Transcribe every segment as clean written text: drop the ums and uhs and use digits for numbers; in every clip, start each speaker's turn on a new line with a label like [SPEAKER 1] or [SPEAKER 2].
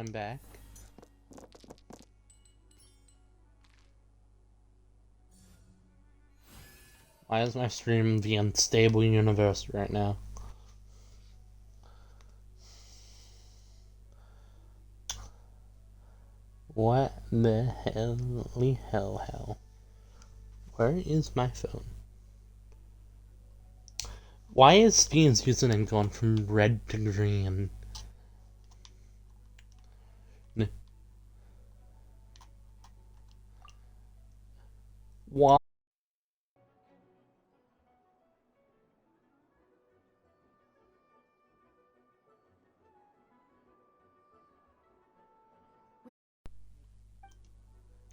[SPEAKER 1] I'm back. Why is my stream the unstable universe right now? What the hell? Where is my phone? Why is Steven's username going from red to green? Why?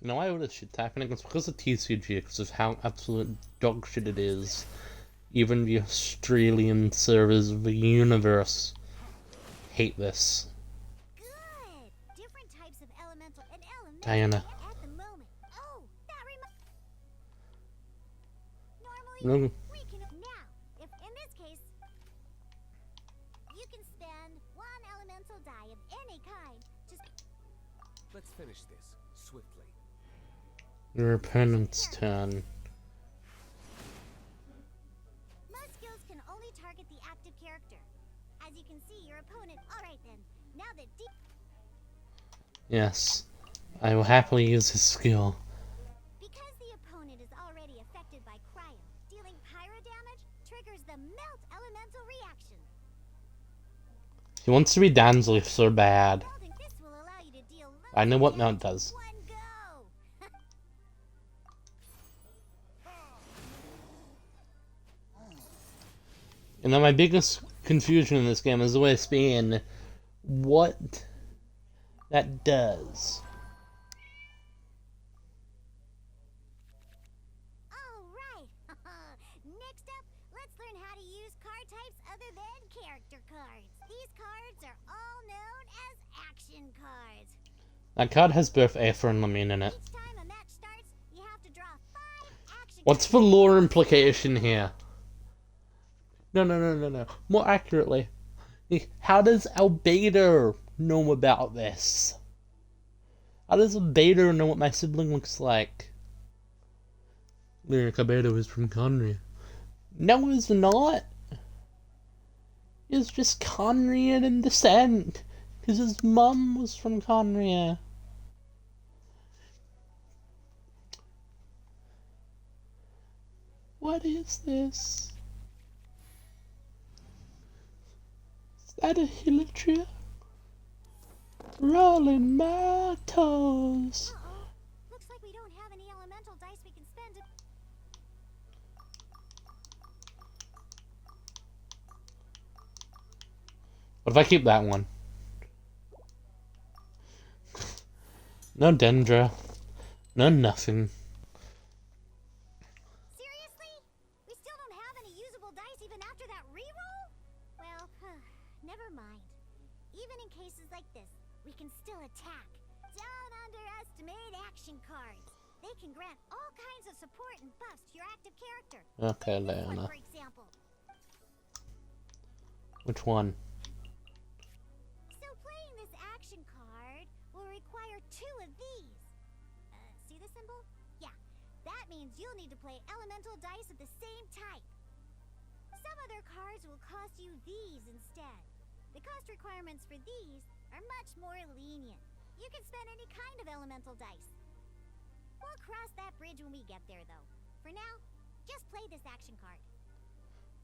[SPEAKER 1] You know why all this shit's happening? It's because of TCG, because of how absolute dog shit it is. Even the Australian servers of the universe hate this.
[SPEAKER 2] Good. Different types of elemental and elemental
[SPEAKER 1] Diana.
[SPEAKER 2] at the moment. Oh, that
[SPEAKER 1] No.
[SPEAKER 2] Normally, we can now. If in this case, you can spend one elemental die of any kind. Just
[SPEAKER 3] let's finish this swiftly.
[SPEAKER 1] Your opponent's turn.
[SPEAKER 2] most skills can only target the active character. As you can see, your opponent. All right then. Now that
[SPEAKER 1] Yes. I will happily use his skill.
[SPEAKER 2] because the opponent is already affected by cryo, dealing pyro damage triggers the melt elemental reaction.
[SPEAKER 1] He wants to be Dansley so bad.
[SPEAKER 2] Melding this will allow you to deal
[SPEAKER 1] I know what
[SPEAKER 2] damage
[SPEAKER 1] Mount does.
[SPEAKER 2] in one go.
[SPEAKER 1] And then my biggest confusion in this game is always being what that does.
[SPEAKER 2] Alright! Next up, let's learn how to use card types other than character cards. These cards are all known as action cards.
[SPEAKER 1] That card has both Aether and Lamine in it.
[SPEAKER 2] Each time a match starts, you have to draw 5 action
[SPEAKER 1] What's the lore implication here? No. More accurately, how does Albedo know about this? How does Albedo know what my sibling looks like? Lyric Albedo is from Conria. No, he's not. He's just Conrian in descent, because his mum was from Conria. What is this? Is that a Hilichia? Rolling my toes.
[SPEAKER 2] Uh-oh. Looks like we don't have any elemental dice we can spend to...
[SPEAKER 1] What if I keep that one? No Dendra. No nothing.
[SPEAKER 2] Seriously? We still don't have any usable dice even after that reroll? Well, never mind. Even in cases like this, we can still attack. Don't underestimate action cards. They can grant all kinds of support and buffs to your active character.
[SPEAKER 1] Okay,
[SPEAKER 2] This one,
[SPEAKER 1] Leona.
[SPEAKER 2] for example.
[SPEAKER 1] Which one?
[SPEAKER 2] So playing this action card will require 2 of these. See the symbol? Yeah, that means you'll need to play elemental dice of the same type. Some other cards will cost you these instead. The cost requirements for these are much more lenient. You can spend any kind of elemental dice. We'll cross that bridge when we get there, though. For now, just play this action card.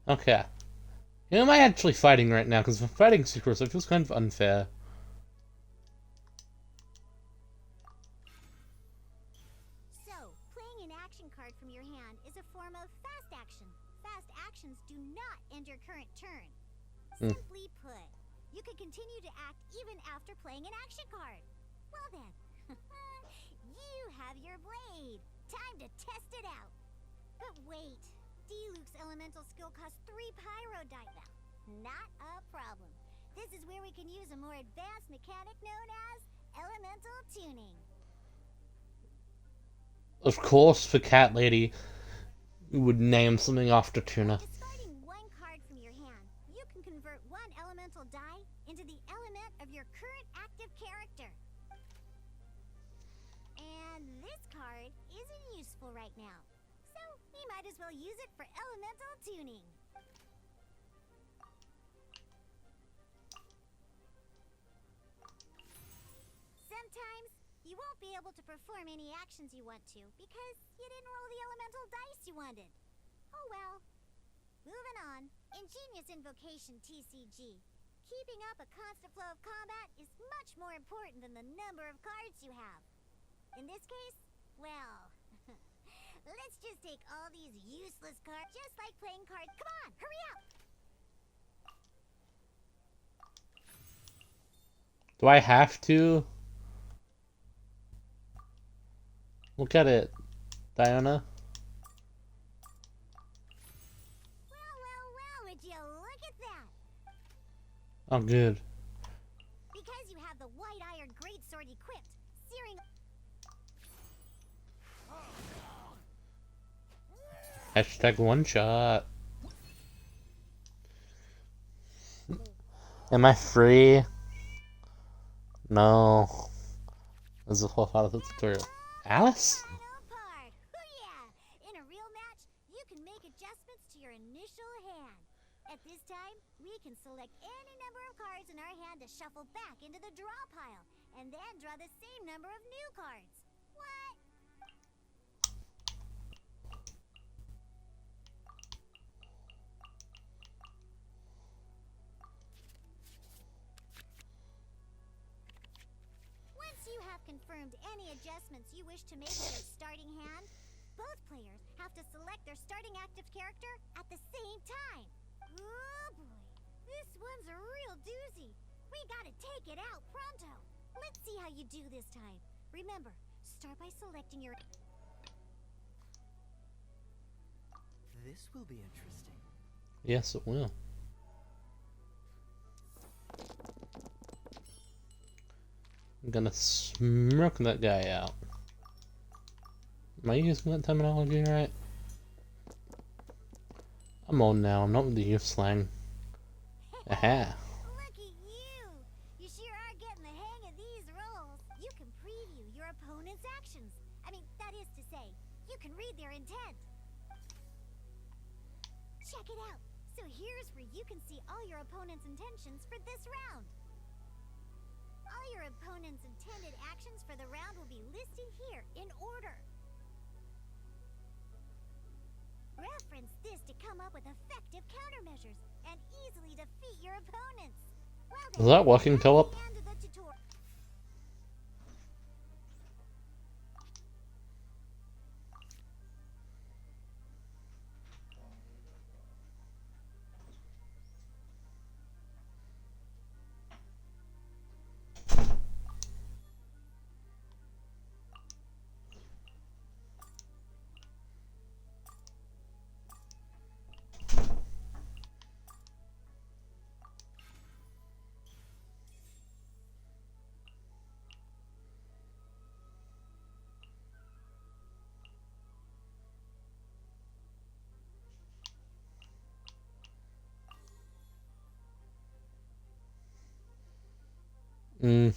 [SPEAKER 1] Okay. Who am I actually fighting right now? Because if I'm fighting Sucrose, it feels kind of unfair.
[SPEAKER 2] So, playing an action card from your hand is a form of fast action. Fast actions do not end your current turn. Simply put, you can continue to act even after playing an action card. Well then, you have your blade. Time to test it out. But wait, Diluc's elemental skill costs 3 pyro die. Not a problem. This is where we can use a more advanced mechanic known as elemental tuning.
[SPEAKER 1] Of course, the cat lady would name something after Tuna.
[SPEAKER 2] Discarding 1 card from your hand, you can convert 1 elemental die into the element of your current active character. And this card isn't useful right now, so we might as well use it for elemental tuning. Sometimes you won't be able to perform any actions you want to because you didn't roll the elemental dice you wanted. Oh well. Moving on. Ingenious Invocation TCG. Keeping up a constant flow of combat is much more important than the number of cards you have. In this case, well, let's just take all these useless cards, just like playing cards. Come on, hurry up!
[SPEAKER 1] Do I have to? Look at it, Diana.
[SPEAKER 2] Well, would you look at that?
[SPEAKER 1] Oh, good.
[SPEAKER 2] Because you have the White Iron Greatsword equipped, searing...
[SPEAKER 1] Hashtag one shot. Am I free? No. This is a whole lot of the tutorial. Alice?
[SPEAKER 2] Final part. Hoo-yeah! In a real match, you can make adjustments to your initial hand. At this time, we can select any number of cards in our hand to shuffle back into the draw pile, and then draw the same number of new cards. What? Once you have confirmed any adjustments you wish to make to your starting hand, both players have to select their starting active character at the same time. Oh boy, this one's a real doozy. We gotta take it out pronto. Let's see how you do this time. Remember, start by selecting your...
[SPEAKER 4] This will be interesting.
[SPEAKER 1] Yes, it will. I'm gonna smirk that guy out. Am I using that terminology right? I'm old now, I'm not with the youth slang. Aha.
[SPEAKER 2] Look at you! You sure are getting the hang of these roles. You can preview your opponent's actions. I mean, that is to say, you can read their intent. Check it out. So here's where you can see all your opponent's intentions for this round. All your opponent's intended actions for the round will be listed here in order. Reference this to come up with effective countermeasures and easily defeat your opponents. Well then,
[SPEAKER 1] Is that working,
[SPEAKER 2] that's
[SPEAKER 1] Philip?
[SPEAKER 2] the end of the tutorial.
[SPEAKER 1] Mm.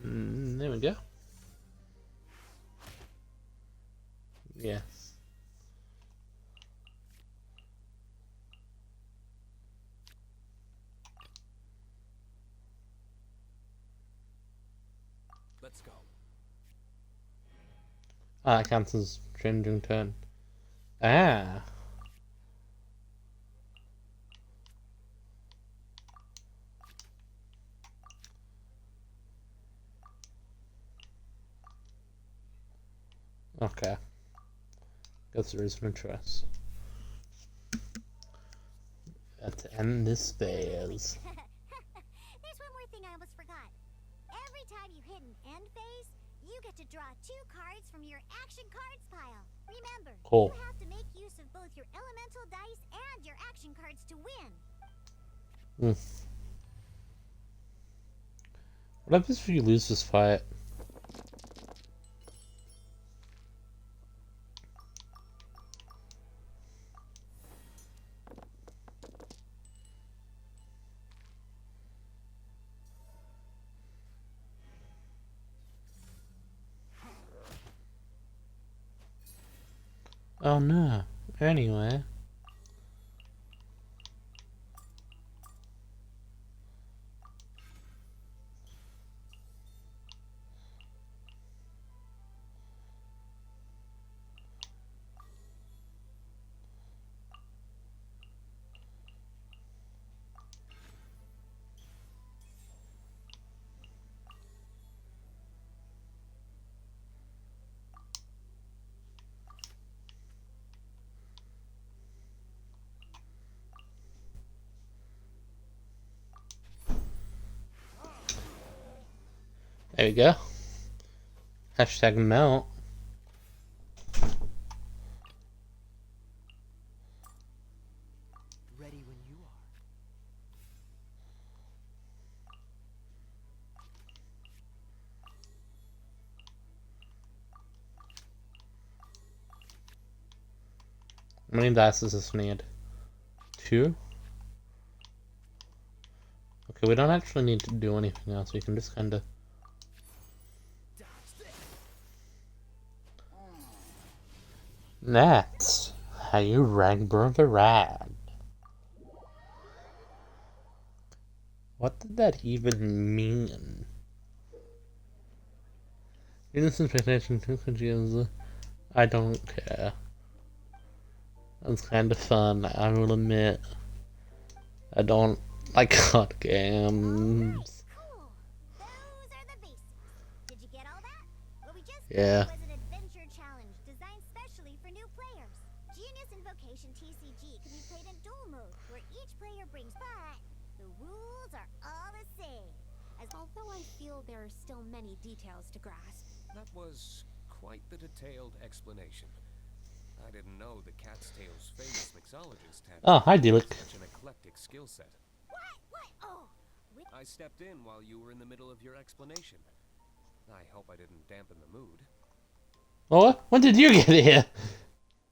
[SPEAKER 1] There we go. Yes.
[SPEAKER 3] Let's go.
[SPEAKER 1] Ah, that counts as changing turn. Ah. Okay. Guess there is no choice. Let's end this phase.
[SPEAKER 2] There's one more thing I almost forgot. Every time you hit an end phase, you get to draw 2 cards from your action cards pile. Remember,
[SPEAKER 1] Cool.
[SPEAKER 2] you have to make use of both your elemental dice and your action cards to win.
[SPEAKER 1] What happens if you lose this fight? Oh no. Anyway. There we go. Hashtag melt.
[SPEAKER 4] Ready when you are.
[SPEAKER 1] How many dice does this need? 2? Okay, we don't actually need to do anything else. We can just kind of... That's how you rank Brother Rad. What did that even mean? Innocent expectation to I don't care. That's kind of fun, I will admit. I don't like card games.
[SPEAKER 2] Cool. Those are the basics. Did you get all that? What we just
[SPEAKER 1] Yeah.
[SPEAKER 2] did was an adventure challenge designed specially for new players. Genius Invocation TCG can be played in duel mode, where each player brings, but the rules are all the same.
[SPEAKER 5] Although I feel there are still many details to grasp.
[SPEAKER 3] That was quite the detailed explanation. I didn't know the Cat's Tail's famous mixologist had
[SPEAKER 1] Oh, hi, Dilek.
[SPEAKER 3] such an eclectic skill set.
[SPEAKER 2] What? Oh,
[SPEAKER 3] I stepped in while you were in the middle of your explanation. I hope I didn't dampen the mood.
[SPEAKER 1] Oh, when did you get here?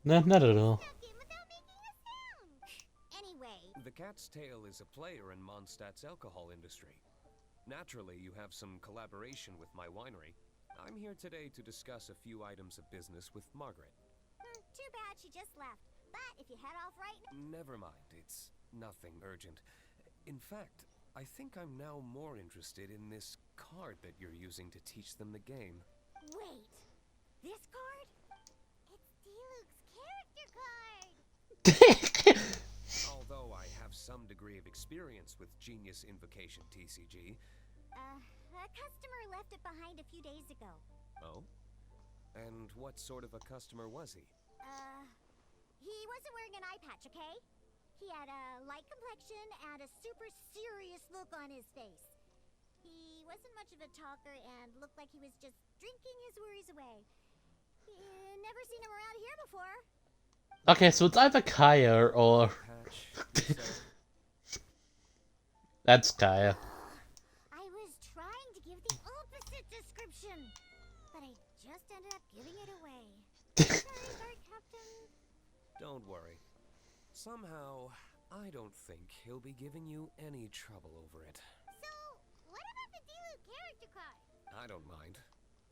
[SPEAKER 1] No, not at all.
[SPEAKER 2] snuck in without making a sound. Anyway,
[SPEAKER 3] The Cat's Tail is a player in Mondstadt's alcohol industry. Naturally, you have some collaboration with my winery. I'm here today to discuss a few items of business with Margaret.
[SPEAKER 2] too bad she just left. But if you head off right now.
[SPEAKER 3] Never mind, it's nothing urgent. In fact, I think I'm now more interested in this card that you're using to teach them the game.
[SPEAKER 2] Wait, this card? It's Diluc's character card.
[SPEAKER 3] Although I have some degree of experience with Genius Invocation TCG.
[SPEAKER 2] A customer left it behind a few days ago.
[SPEAKER 3] Oh? And what sort of a customer was he?
[SPEAKER 2] He wasn't wearing an eye patch, okay? He had a light complexion and a super serious look on his face. He wasn't much of a talker and looked like he was just drinking his worries away. Never seen him around here before.
[SPEAKER 1] Okay, so it's either Kaya or...
[SPEAKER 3] Patch, you said?
[SPEAKER 1] That's Kaya.
[SPEAKER 2] I was trying to give the opposite description, but I just ended up giving it away. Sorry, Guard Captain.
[SPEAKER 3] Don't worry. Somehow, I don't think he'll be giving you any trouble over it.
[SPEAKER 2] So, what about the Diluc character card?
[SPEAKER 3] I don't mind.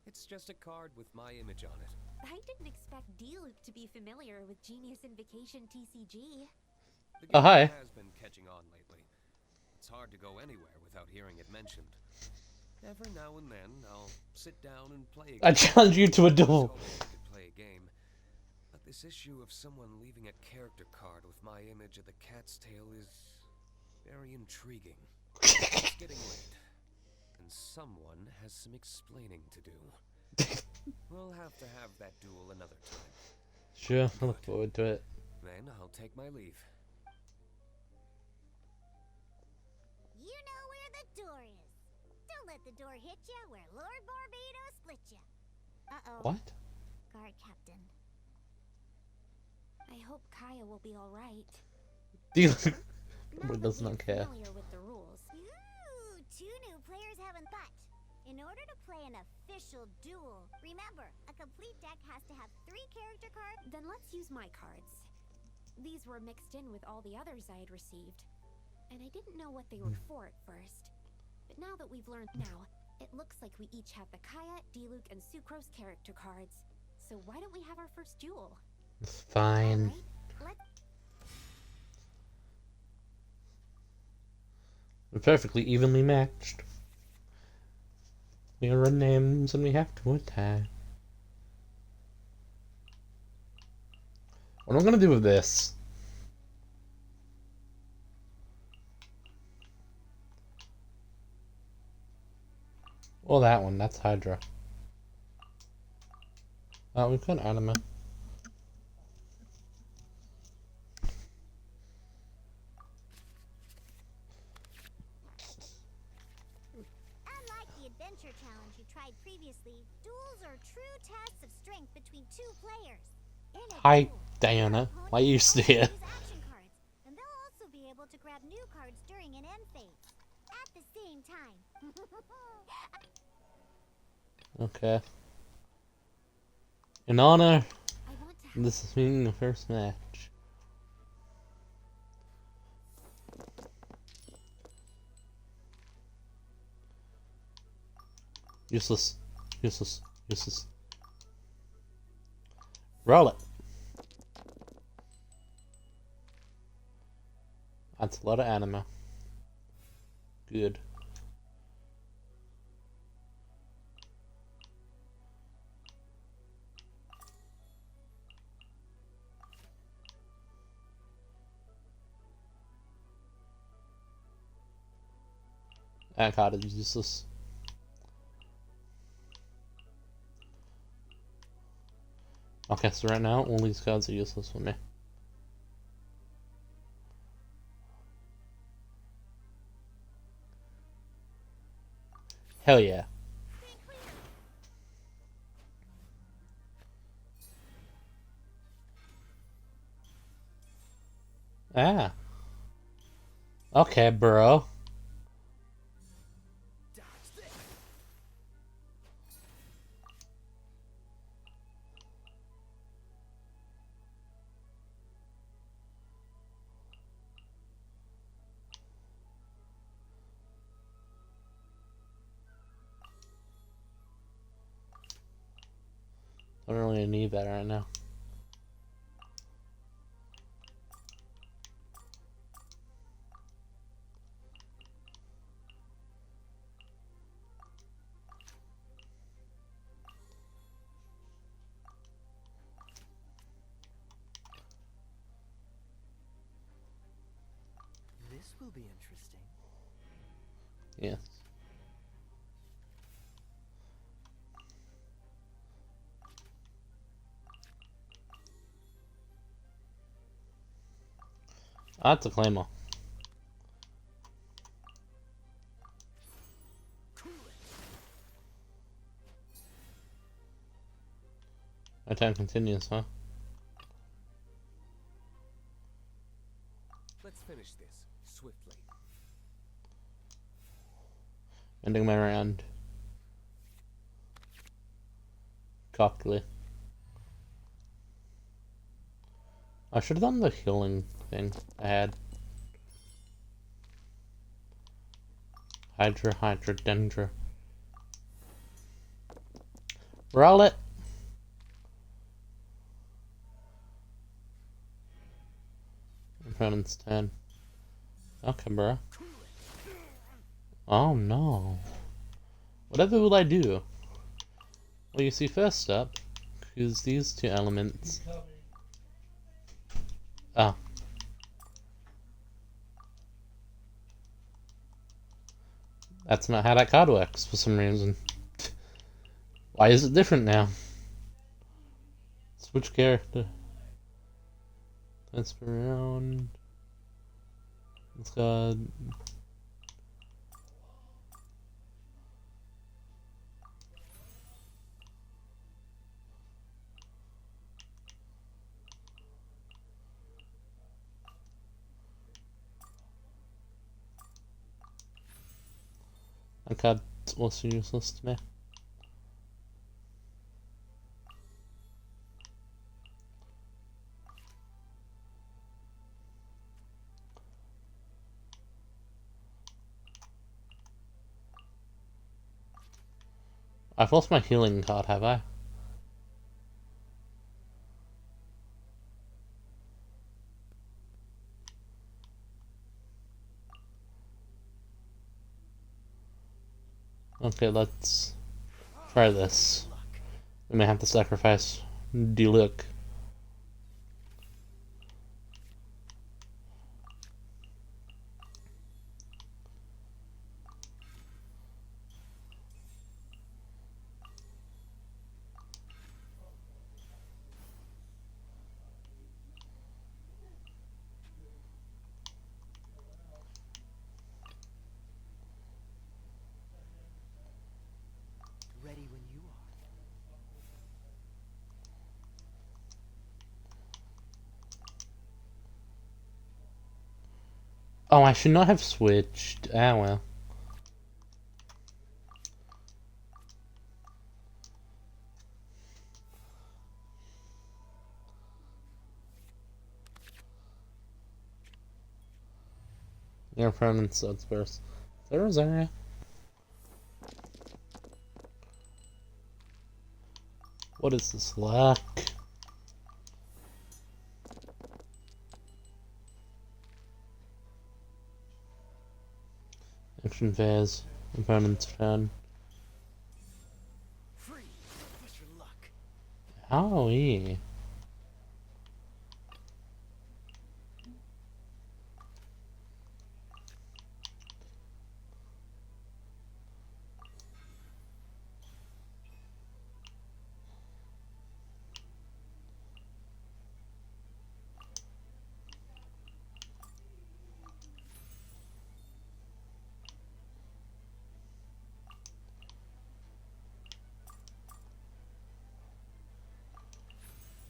[SPEAKER 3] It's just a card with my image on it.
[SPEAKER 5] I didn't expect Diluc to be familiar with Genius Invocation TCG.
[SPEAKER 3] The
[SPEAKER 1] Oh,
[SPEAKER 3] game
[SPEAKER 1] hi.
[SPEAKER 3] has been catching on lately. It's hard to go anywhere without hearing it mentioned. Every now and then, I'll sit down and play a
[SPEAKER 1] I
[SPEAKER 3] game.
[SPEAKER 1] challenge you to a
[SPEAKER 3] I was
[SPEAKER 1] duel.
[SPEAKER 3] hoping we could play a game. But this issue of someone leaving a character card with my image of the Cat's Tail is very intriguing. It's getting late, and someone has some explaining to do. We'll have to have that duel another time.
[SPEAKER 1] Sure, I look forward to it.
[SPEAKER 3] Then I'll take my leave.
[SPEAKER 2] door is. Don't let the door hit ya where Lord Barbados split ya. Uh-oh.
[SPEAKER 1] What?
[SPEAKER 2] Guard captain.
[SPEAKER 5] I hope Kaya will be alright.
[SPEAKER 1] He
[SPEAKER 5] Now that
[SPEAKER 1] does
[SPEAKER 5] we're
[SPEAKER 1] not care.
[SPEAKER 5] familiar with the rules.
[SPEAKER 2] Ooh, 2 new players haven't but. In order to play an official duel, remember, a complete deck has to have 3 character cards.
[SPEAKER 5] Then let's use my cards. These were mixed in with all the others I had received. And I didn't know what they were for at first. But now that we've learned now, it looks like we each have the Kaya, Diluc, and Sucrose character cards. So why don't we have our first duel?
[SPEAKER 1] Fine.
[SPEAKER 5] Alright, let's...
[SPEAKER 1] We're perfectly evenly matched. We are our names and we have to attack. What am I gonna do with this? Well, that one, that's Hydra. We've got Anima.
[SPEAKER 2] Unlike the adventure challenge you tried previously, duels are true tests of strength between 2 players. In a
[SPEAKER 1] Hi,
[SPEAKER 2] duel,
[SPEAKER 1] Diana.
[SPEAKER 2] your
[SPEAKER 1] Why are you
[SPEAKER 2] opponent
[SPEAKER 1] still
[SPEAKER 2] will
[SPEAKER 1] here?
[SPEAKER 2] use action cards, and they'll also be able to grab new cards during an end phase. At the same time.
[SPEAKER 1] Okay. In honor,
[SPEAKER 5] I want to have...
[SPEAKER 1] this is being the first match. Useless. Useless. Useless. Roll it. That's a lot of anima. Good. That card is useless. Okay, so right now, all these cards are useless for me. Hell yeah. Ah. Okay, bro. I don't really need that right now.
[SPEAKER 4] This will be interesting.
[SPEAKER 1] Yes. That's a claymore. My time continues, huh?
[SPEAKER 3] Let's finish this swiftly.
[SPEAKER 1] Ending my round. Cockily. I should have done the healing thing I had. Hydra, Hydra, Dendra. Roll it! Opponent's turn. Okay, bro. Oh no. Whatever will I do? Well, you see, first up, is these 2 elements. Ah. That's not how that card works for some reason. Why is it different now? Switch character. Let's go around. This card. That card's also useless to me. I've lost my healing card, have I? Okay, let's try this. We may have to sacrifice Diluc.
[SPEAKER 4] Ready when you are.
[SPEAKER 1] Oh, I should not have switched. Ah, well. Your opponent's Sword Spurs. There is area. What is this luck? Action phase. Opponent's turn.
[SPEAKER 4] Free. What's your luck?
[SPEAKER 1] Owie.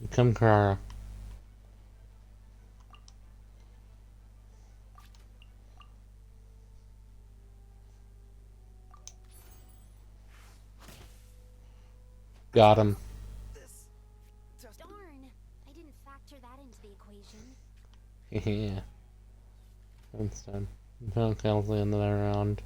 [SPEAKER 1] Become Kara. Got him.
[SPEAKER 4] This just
[SPEAKER 5] Darn! I didn't factor that into the equation.
[SPEAKER 1] Yeah. That's done. Don't kill the end of that round.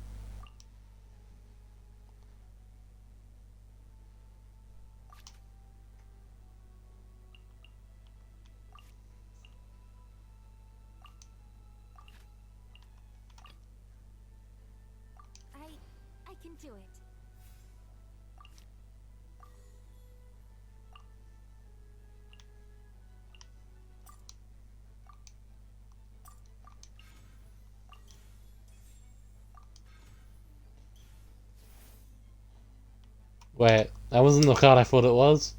[SPEAKER 5] I can do it.
[SPEAKER 1] Wait, that wasn't the card I thought it was?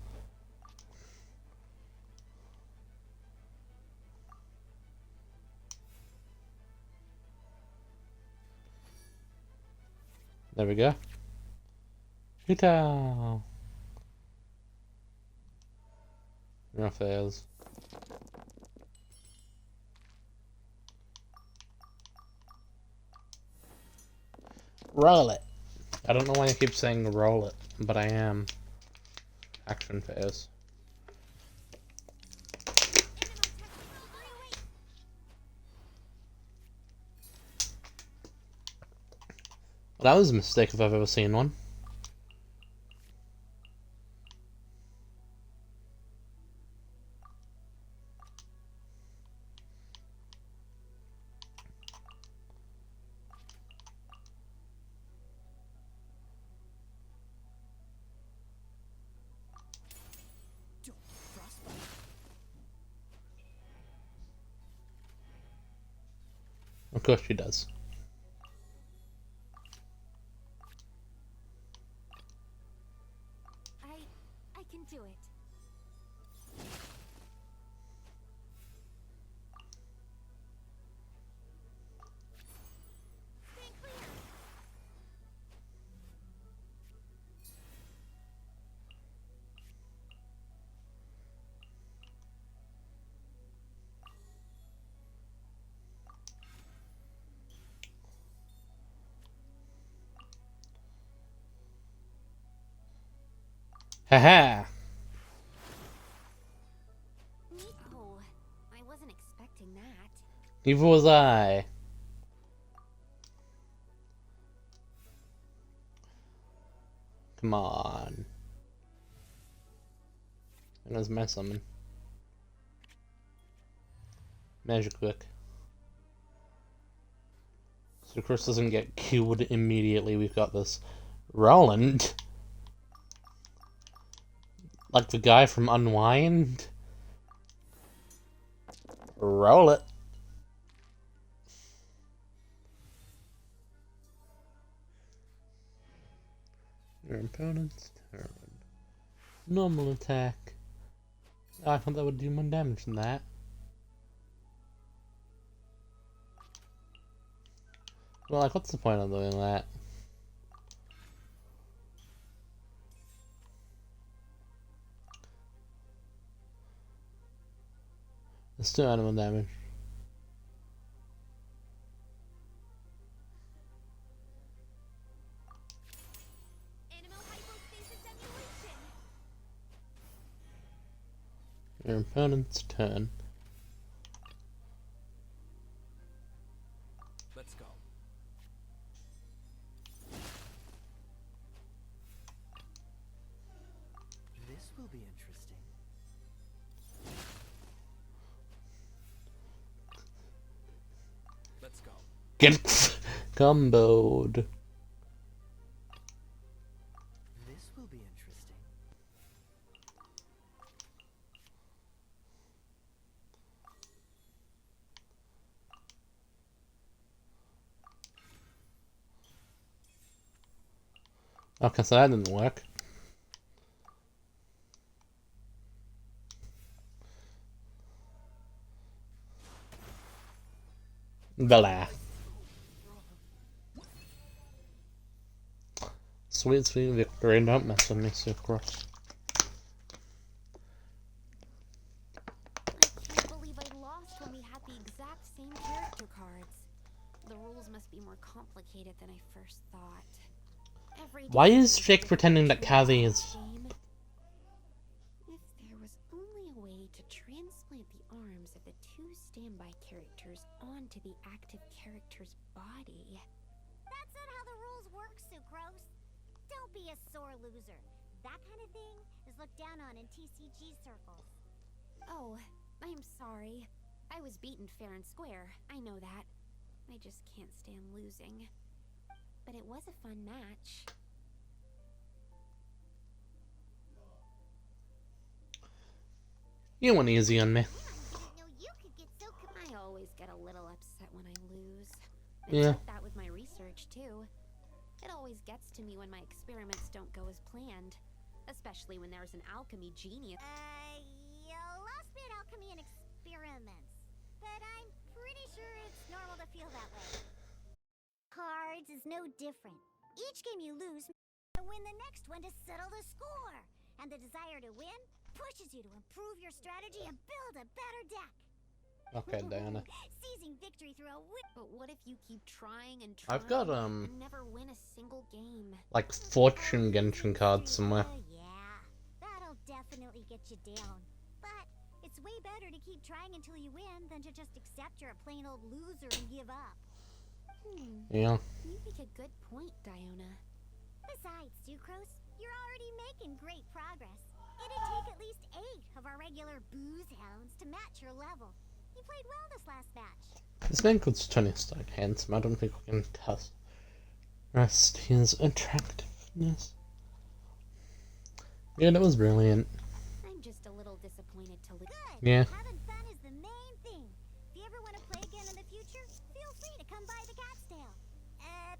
[SPEAKER 1] There we go. Hita! Raphaels. Roll it! I don't know why I keep saying roll it, but I am. Action phase. Well, that was a mistake if I've ever seen one.
[SPEAKER 4] don't frostbite.
[SPEAKER 1] Of course she does.
[SPEAKER 5] I can do it.
[SPEAKER 2] Stand clear.
[SPEAKER 1] Haha!
[SPEAKER 5] Oh, I wasn't expecting that.
[SPEAKER 1] Neither was I. Come on. And there's my summon. Magic quick. So Chris doesn't get killed immediately. We've got this Roland. Like the guy from Unwind. Roll it. Your opponent's turn. Normal attack. I thought that would do more damage than that. Well, like, what's the point of doing that? It's still animal damage.
[SPEAKER 5] Animal hypostasis emulation.
[SPEAKER 1] Your opponent's turn.
[SPEAKER 3] Let's go.
[SPEAKER 4] This will be interesting.
[SPEAKER 3] Let's go.
[SPEAKER 1] Get comboed.
[SPEAKER 4] This will be interesting.
[SPEAKER 1] Okay, so that didn't work. Blah. Sweet, sweet victory. Don't mess with me, Sucrose.
[SPEAKER 5] I can't believe I lost when we had the exact same character cards. The rules must be more complicated than I first thought.
[SPEAKER 1] Why is Jake pretending that Kazi is...
[SPEAKER 5] Game. If there was only a way to transplant the arms of the two standby characters onto the active character's body.
[SPEAKER 2] That's not how the rules work, Sucrose. Don't be a sore loser. That kind of thing is looked down on in TCG circles.
[SPEAKER 5] Oh, I'm sorry. I was beaten fair and square. I know that. I just can't stand losing. But it was a fun match.
[SPEAKER 1] You went easy on me.
[SPEAKER 2] I didn't know you could get so
[SPEAKER 5] I always get a little upset when I lose.
[SPEAKER 1] Yeah.
[SPEAKER 5] It's like that with my research, too. It always gets to me when my experiments don't go as planned. Especially when there's an alchemy genius.
[SPEAKER 2] You lost me at alchemy and experiments. But I'm pretty sure it's normal to feel that way. Cards is no different. Each game you lose, to win the next one to settle the score. And the desire to win pushes you to improve your strategy and build a better deck.
[SPEAKER 1] Okay, Diana.
[SPEAKER 2] Seizing victory through a win.
[SPEAKER 5] But what if you keep trying and trying
[SPEAKER 1] I've got,
[SPEAKER 5] and never win a single game?
[SPEAKER 1] like, Fortune Genshin cards somewhere.
[SPEAKER 2] Yeah, that'll definitely get you down. But it's way better to keep trying until you win than to just accept you're a plain old loser and give up.
[SPEAKER 1] Yeah.
[SPEAKER 5] You make a good point, Diona.
[SPEAKER 2] Besides, Sucrose, you're already making great progress. It'd take at least 8 of our regular booze hounds to match your level. You played well this last match.
[SPEAKER 1] This man could Tony Stark handsome. I don't think we can rest his attractiveness. Yeah, that was brilliant.
[SPEAKER 5] I'm just a little disappointed to lose.
[SPEAKER 2] Good.
[SPEAKER 1] Yeah.
[SPEAKER 2] Having fun is the main thing. If you ever want to play again in the future, feel free to come by the Cat's Tail.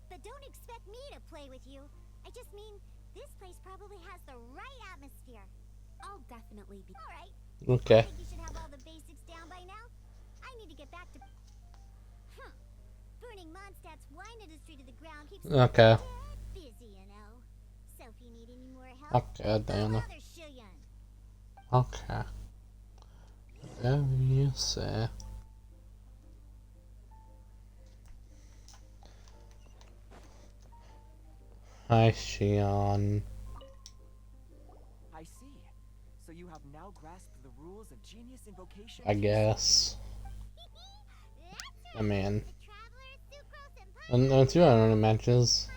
[SPEAKER 2] But don't expect me to play with you. I just mean, this place probably has the right atmosphere.
[SPEAKER 5] I'll definitely be.
[SPEAKER 2] Alright.
[SPEAKER 1] Okay.
[SPEAKER 2] I think you should have all the basics down by now. I need to get back to... Burning Mondstadt's wine industry to the ground keeps me
[SPEAKER 1] Okay.
[SPEAKER 2] dead busy, you know. So if you need any more help,
[SPEAKER 1] Okay, Diana.
[SPEAKER 2] Brother Shuyan.
[SPEAKER 1] Okay. Whatever you say. Hi, Shion.
[SPEAKER 4] I now grasp the rules of Genius Invocation.
[SPEAKER 1] I guess. I mean,
[SPEAKER 2] The Traveler, Sucrose, and
[SPEAKER 1] and no, it's your own matches.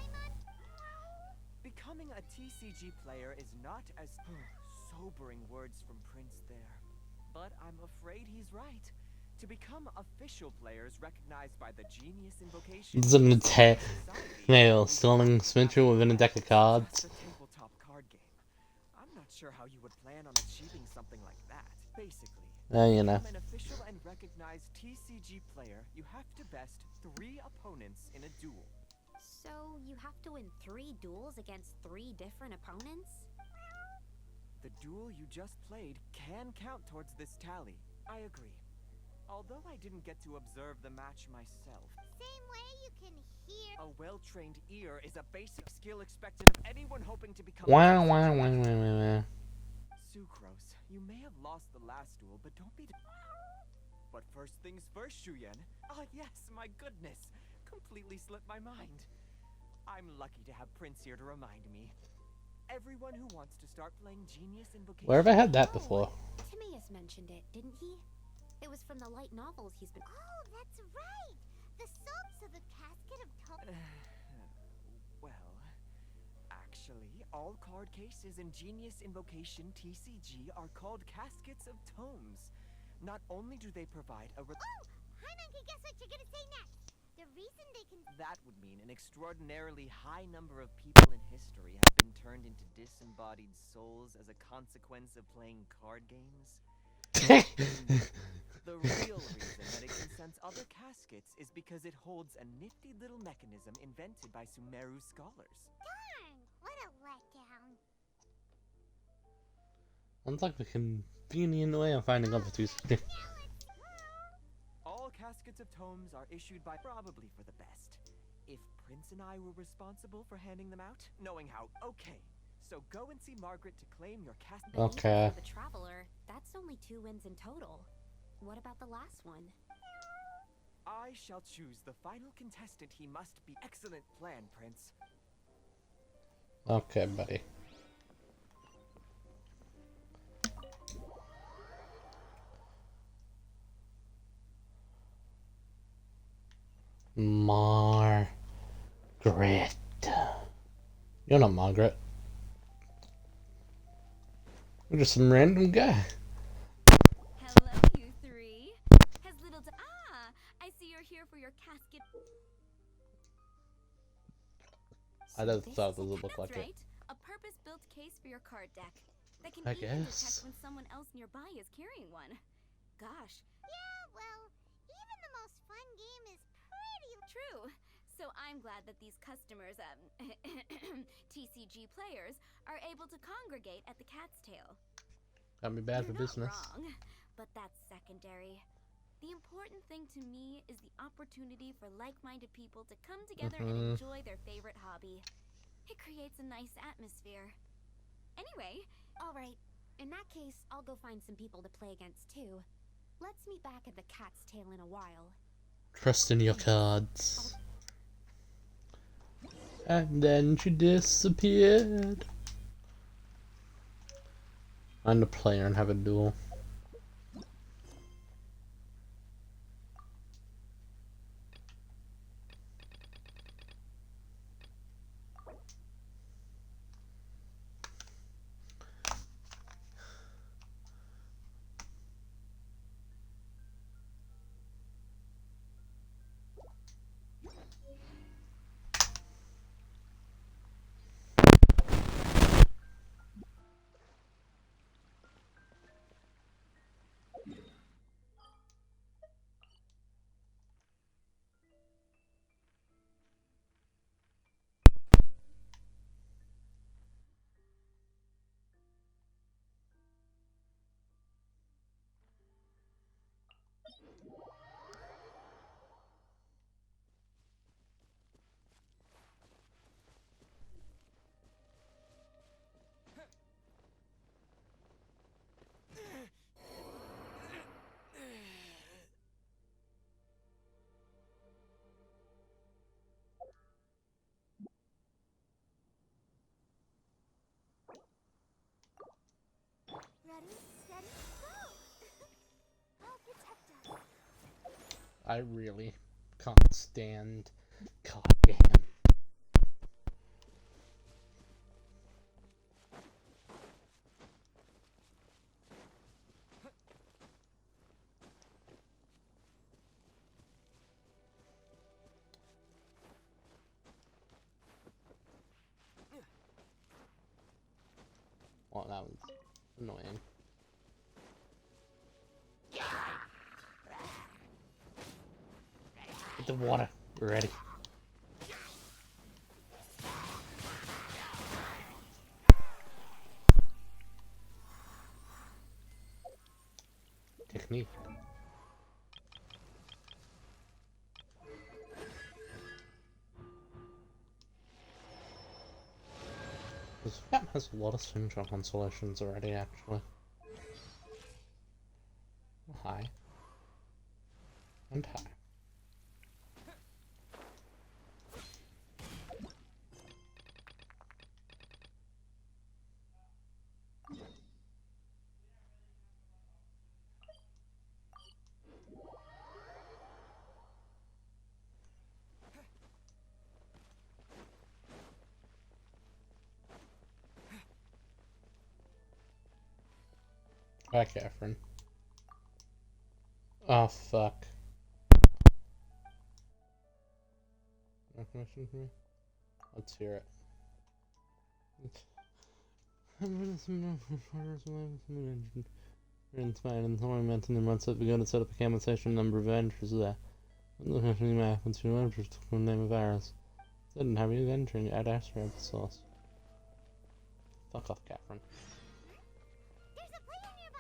[SPEAKER 4] Becoming a TCG player is not as sobering words from Prince there. But I'm afraid he's right. To become official players recognized by the Genius Invocation
[SPEAKER 1] It's an
[SPEAKER 4] Society,
[SPEAKER 1] nail selling Smitcher within a deck of cards.
[SPEAKER 4] that's a tabletop card game. I'm not sure how you would plan on achieving something like that. Basically,
[SPEAKER 1] You know.
[SPEAKER 4] to become an official and recognized TCG player, you have to best 3 opponents in a duel.
[SPEAKER 5] So you have to win 3 duels against 3 different opponents?
[SPEAKER 4] The duel you just played can count towards this tally. I agree. Although I didn't get to observe the match myself,
[SPEAKER 2] same way you can hear.
[SPEAKER 4] a well-trained ear is a basic skill expected of anyone hoping to become
[SPEAKER 1] Wow, wow, wow, wow, wow, wow.
[SPEAKER 4] Sucrose, you may have lost the last duel, but don't be... But first things first, Shuyen. Ah, yes, my goodness. Completely slipped my mind. I'm lucky to have Prince here to remind me. Everyone who wants to start playing Genius Invocation...
[SPEAKER 1] Where have I had that before?
[SPEAKER 5] Timaeus mentioned it, didn't he? It was from the light novels he's been...
[SPEAKER 2] Oh, that's right. The Salts of the Casket of Tomes.
[SPEAKER 4] Well, actually, all card cases in Genius Invocation TCG are called Caskets of Tomes. Not only do they provide a...
[SPEAKER 2] Oh, Hyman can guess what you're gonna say next. The reason they can.
[SPEAKER 4] That would mean an extraordinarily high number of people in history have been turned into disembodied souls as a consequence of playing card games. The real reason that it can sense other caskets is because it holds a nifty little mechanism invented by Sumeru scholars.
[SPEAKER 2] Darn! What a letdown.
[SPEAKER 1] Sounds like a convenient way of finding other two.
[SPEAKER 4] All caskets of tomes are issued by probably for the best. If Prince and I were responsible for handing them out, knowing how, okay. So go and see Margaret to claim your casket.
[SPEAKER 5] But even
[SPEAKER 1] Okay.
[SPEAKER 5] for the Traveler, that's only 2 wins in total. What about the last one?
[SPEAKER 4] I shall choose the final contestant. He must be. Excellent plan, Prince.
[SPEAKER 1] Okay, buddy. Margaret. You're not Margaret. You're just some random guy.
[SPEAKER 5] Hello, you 3. Has little I see you're here for your casket.
[SPEAKER 1] I don't
[SPEAKER 5] This
[SPEAKER 1] thought
[SPEAKER 5] is
[SPEAKER 1] it would look
[SPEAKER 5] that's
[SPEAKER 1] like it.
[SPEAKER 5] right. A purpose-built case for your card deck that can
[SPEAKER 1] I
[SPEAKER 5] even
[SPEAKER 1] guess.
[SPEAKER 5] detect when someone else nearby is carrying one. Gosh,
[SPEAKER 2] Yeah, well, even the most fun game is pretty.
[SPEAKER 5] true. So I'm glad that these customers, TCG players, are able to congregate at the Cat's Tail.
[SPEAKER 1] Got me bad for
[SPEAKER 5] You're
[SPEAKER 1] business.
[SPEAKER 5] not wrong, but that's secondary. The important thing to me is the opportunity for like-minded people to come together and enjoy their favorite hobby. It creates a nice atmosphere. Anyway, alright, in that case, I'll go find some people to play against too. Let's meet back at the Cat's Tail in a while.
[SPEAKER 1] Trust in your cards. And then she disappeared. Find a player and have a duel. I really can't stand card game. Well, that was annoying. Get the water. We're ready. Technique. This map has a lot of screenshot constellations already, actually. Hi. And hi. Hi, Catherine. Oh, fuck. No question for me? Let's hear it. Inspired and someone meant in the months that began to set up a camera station number of entries there. The country map and two entries to the name of ours. Didn't have any entering at Astro source. Fuck off, Catherine.
[SPEAKER 2] There's a player nearby!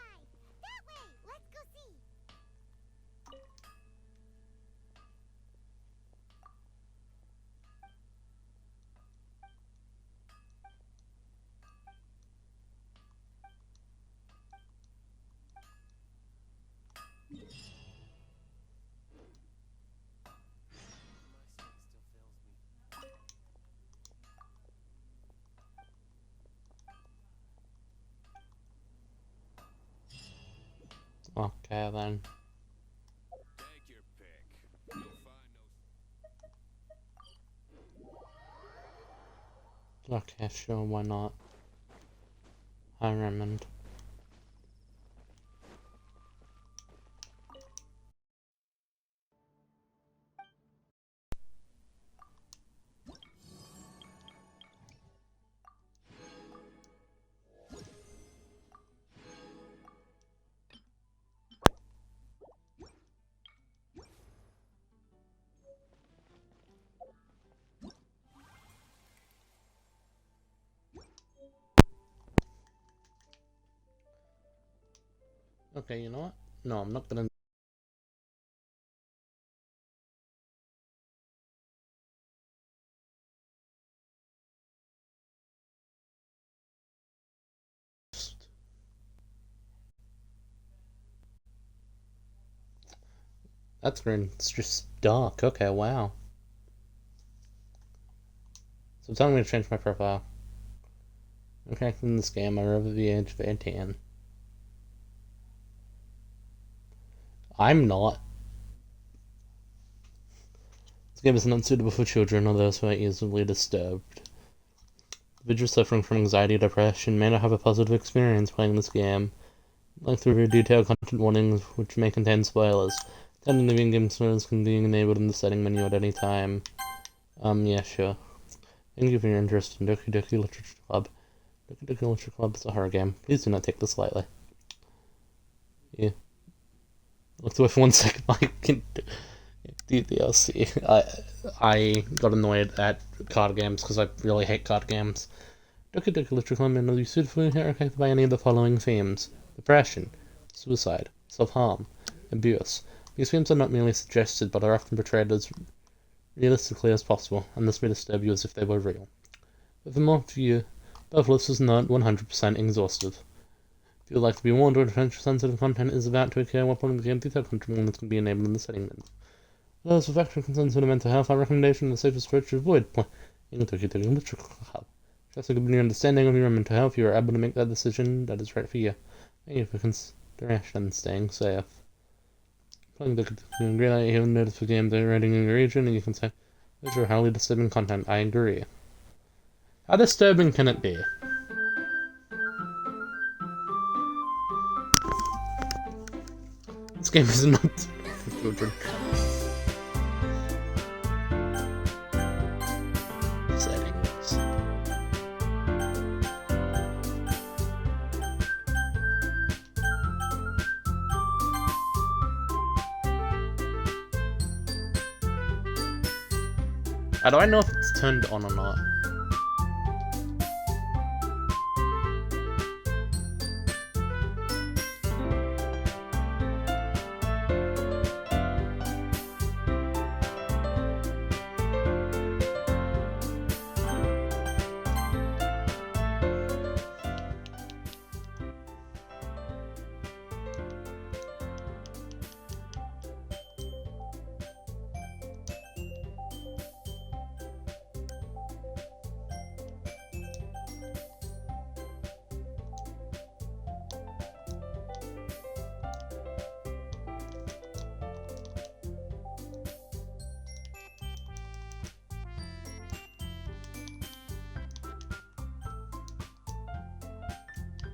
[SPEAKER 2] That way! Let's go see!
[SPEAKER 1] Okay then.
[SPEAKER 3] Take your pick. You'll find no.
[SPEAKER 1] Okay, sure, why not? Hi, Raymond. Okay, you know what? No, I'm not gonna. That's green. It's just dark. Okay, wow. So it's telling me to change my profile. Okay, in this game, I'm over the age of 18. I'm not. This game is not suitable for children or those who are easily disturbed. Individuals suffering from anxiety or depression may not have a positive experience playing this game. Like through detailed content warnings which may contain spoilers. Attending the in-game spoilers can be enabled in the setting menu at any time. Yeah, sure. Thank you for your interest in Doki Doki Literature Club. Doki Doki Literature Club is a horror game. Please do not take this lightly. Yeah. Looked away for 1 second. I can do the DLC. I got annoyed at card games because I really hate card games. Doki Doki Literature Club may not be suitably interacted by any of the following themes: depression, suicide, self-harm, abuse. These themes are not merely suggested, but are often portrayed as realistically as possible, and this may disturb you as if they were real. Furthermore, for you, both lists is not 100% exhaustive. If you would like to be warned when sensitive content is about to occur while playing the game, detailed content warnings can be enabled in the setting menu. For those with actual concerns with mental health, our recommendation is the safest approach to avoid playing Doki Doki Literature Club. Just a good understanding of your mental health, you are able to make that decision that is right for you. Thank you for consideration and staying safe. Playing the great idea, you have noticed the games that are writing in your region, and you can say, those are highly disturbing content. I agree. How disturbing can it be? This game is not for children. Settings. How do I know if it's turned on or not?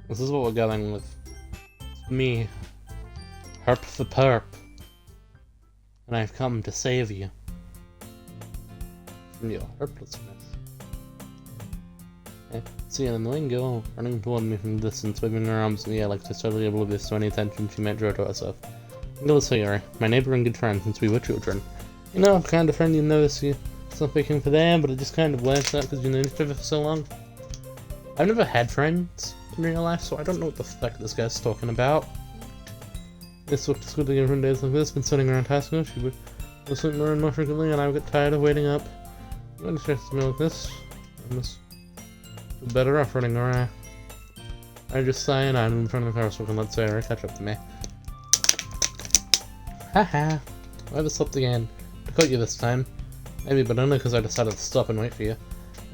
[SPEAKER 1] This is what we're going with. It's me, Herp the Perp, and I've come to save you from your herplessness. See an annoying girl running toward me from the distance, waving her arms in the air like she's totally oblivious to any attention she might draw to herself. Nicholas Sayori, my neighbor and good friend since we were children. You know, the kind of friend you notice you stop picking for them, but it just kind of works out because you know each other for so long. I've never had friends in real life, so I don't know what the fuck this guy's talking about. This looked as good again from days like this, been sitting around high school, she would sleep more and more frequently, and I would get tired of waiting up. You want to stress me like this? I must feel better off running around. I just sigh and I'm in front of the car so I can let Sarah catch up to me. Haha, I overslept again. I caught you this time. Maybe, but only because I decided to stop and wait for you.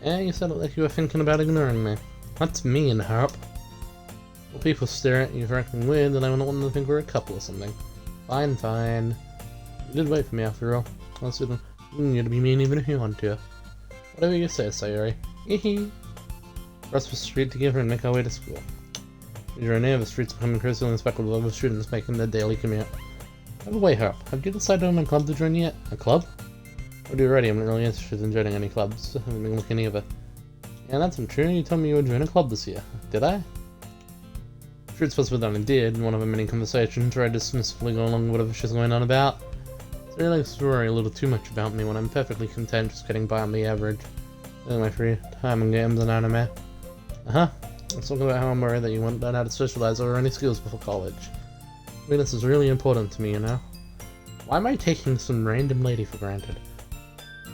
[SPEAKER 1] Yeah, you said it like you were thinking about ignoring me. That's mean, Herp. Well, people stare at you for acting weird, and I wouldn't want them to think we're a couple or something. Fine, fine. You did wait for me after all. I'll sit on you to be mean even if you want to. Whatever you say, Sayori. Hehe. Rest was street together and make our way to school. You're near the streets becoming increasingly speckled with other students making their daily commute. By the way, Herp, have you decided on a club to join yet? A club? Or do you already? I'm not really interested in joining any clubs. I haven't been looking either. Yeah, that's untrue. You told me you would join a club this year. Did I? Sure, it's possible that I did in one of our many conversations where I dismissively go along with whatever she's going on about. So really likes to worry a little too much about me when I'm perfectly content just getting by on the average. Doing my free time and games and anime. Uh-huh. Let's talk about how I'm worried that you won't learn how to socialize or any skills before college. I mean, this is really important to me, you know? Why am I taking some random lady for granted?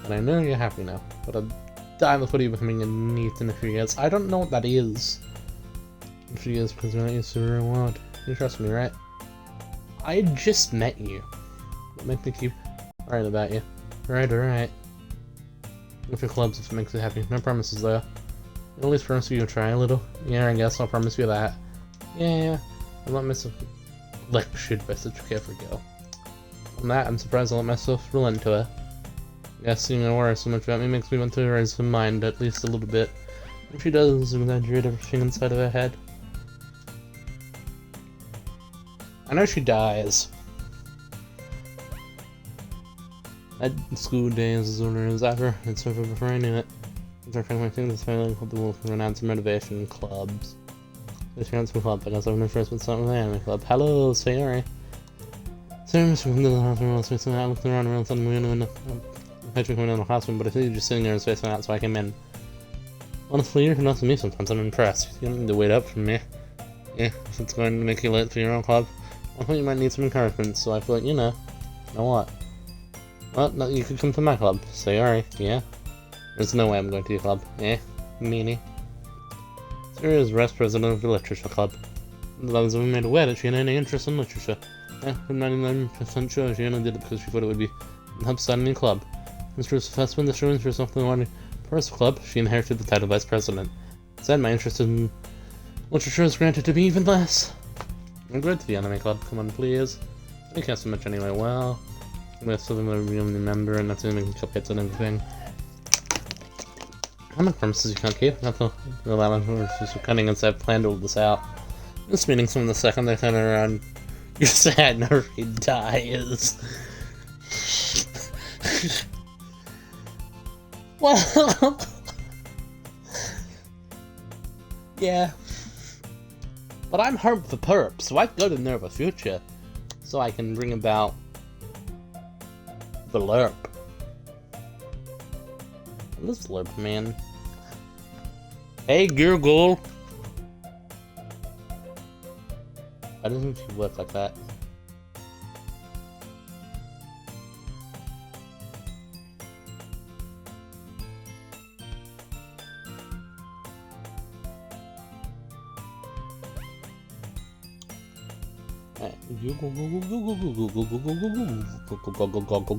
[SPEAKER 1] And I know you're happy now, but I'd die before you becoming a NEET in a few years. I don't know what that is. In a few years, because we're not used to the real world. You trust me, right? I just met you. What makes me keep right about you? Right, alright. If your clubs, if it makes you happy. No promises, though. At least promise you try a little. Yeah, I guess I'll promise you that. Yeah, I'll let myself lectured by such a carefree girl. From that, I'm surprised I'll let myself relent to her. Guessing I worry so much about me makes me want to raise her mind at least a little bit. If she does exaggerate everything inside of her head. I know she dies. At school days as older as ever, it's over before I knew it. It's our family thing that's finally called the Wolf and renowned some motivation clubs. This chance for club, I guess I've been first with something with the anime club. Hello, Sayori. Sorry, Mr. From the hospital, I looked around and suddenly we went in the classroom, but I think you're just sitting there and spacing out, so I came in. Honestly, you're nice to me sometimes, I'm impressed. You don't need to wait up for me. Yeah, if it's going to make you late for your own club, I think you might need some encouragement, so I feel like, you know what? Well, no, you could come to my club. Sayori, yeah? There's no way I'm going to your club. Meanie. Sayori is vice president of the literature club. I was ever made aware that she had any interest in literature. I'm 99% sure she only did it because she thought it would be help start a new club. Mr. was the first one to show interest in the first club, she inherited the title of vice president. Instead, my interest in literature is granted to be even less. I'm glad to the anime club, come on please. I can't so much anyway. Well, I'm gonna still remember, and that's gonna make cupcakes and everything. I'm not promises you can't keep. Not to allow them for cunning and I've planned all this out. This meeting's from the second they turn around. You're sad, no, he dies. Well, yeah. But I'm Herb the Perp, so I've got to know the future, so I can bring about the LERP. This LERP, man. Hey, Google! Why doesn't he work like that?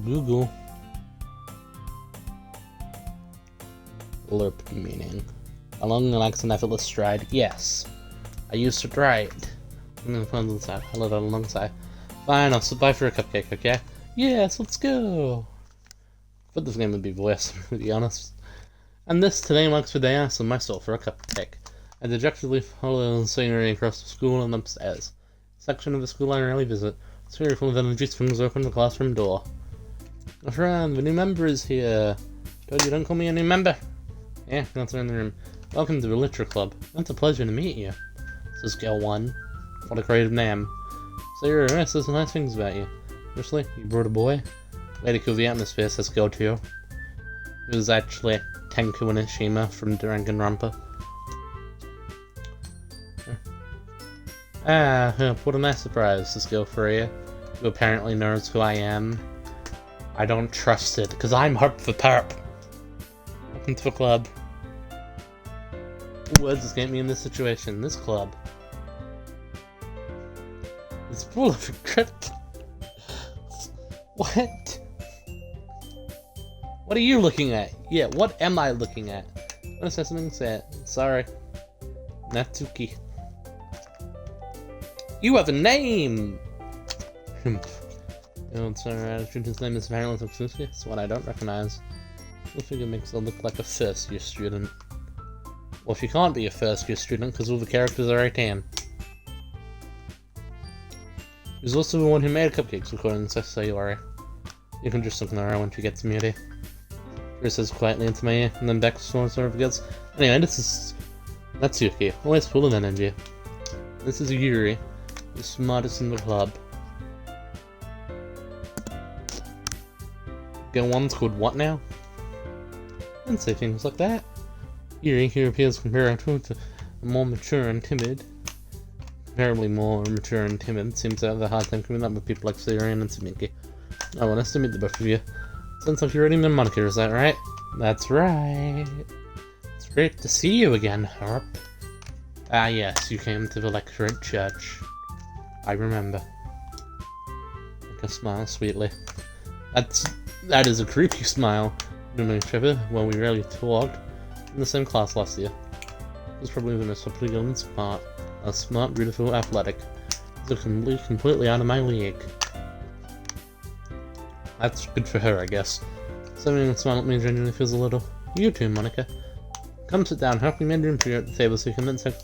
[SPEAKER 1] Google. LERP meaning. A long, relaxed, and effortless stride. Yes. I used to ride. I'm gonna put on the side. I let it alongside. Fine, I'll sit by for a cupcake, okay? Yes, let's go! But this game would be voice, to be honest. And this today marks the day I sold my soul for a cupcake. I dejectedly follow the scenery across the school and upstairs. Section of the school I rarely visit. Sphere full of energy swings open the classroom door. My friend, the new member is here. Told you don't call me a new member. Yeah, that's in the room. Welcome to the Literature Club. It's a pleasure to meet you. Says Girl 1. What a creative name. So your arrest says nice things about you. Firstly, you brought a boy. Way to cool the atmosphere, says Girl 2. It was actually Tenku Inishima from Danganronpa. Ah, what a nice surprise, says Girl 3, who apparently knows who I am. I don't trust it, because I'm Herb the Perp. Welcome to the club. Words escape me in this situation. This club is full of crypt. What? What are you looking at? Yeah, what am I looking at? I'm gonna say something, say it. Sorry. Natsuki. You have a name! Oh, sorry, his name is apparently Natsuki. It's one I don't recognize. I figure it makes it look like a first-year student. Well, she can't be a first-year student because all the characters are 18. She's also the one who made cupcakes, according to Sayori. You can just ignore her when she gets muted. She says quietly into my ear, and then Bex sort of forgets. Anyway, this is Natsuki, always full of energy. This is Yuri, the smartest in the club. Girl 1's called what now? I didn't say things like that. Yuri, who appears comparatively to more mature and timid. Comparably more mature and timid, seems to have a hard time coming up with people like Sayori and Tsumiki. I want us to meet the both of you. Sounds like you're already been moniker, is that right? That's right. It's great to see you again, Herb. Ah yes, you came to the lecture at church. I remember. Make a smile sweetly. That is a creepy smile. We knew each other when we rarely talked in the same class last year. It was probably the most popular and smart. Smart, beautiful, athletic. It's completely out of my league. That's good for her, I guess. Something that smile at me genuinely feels a little. You too, Monica. Come sit down. Help me make room for you at the table so you can then take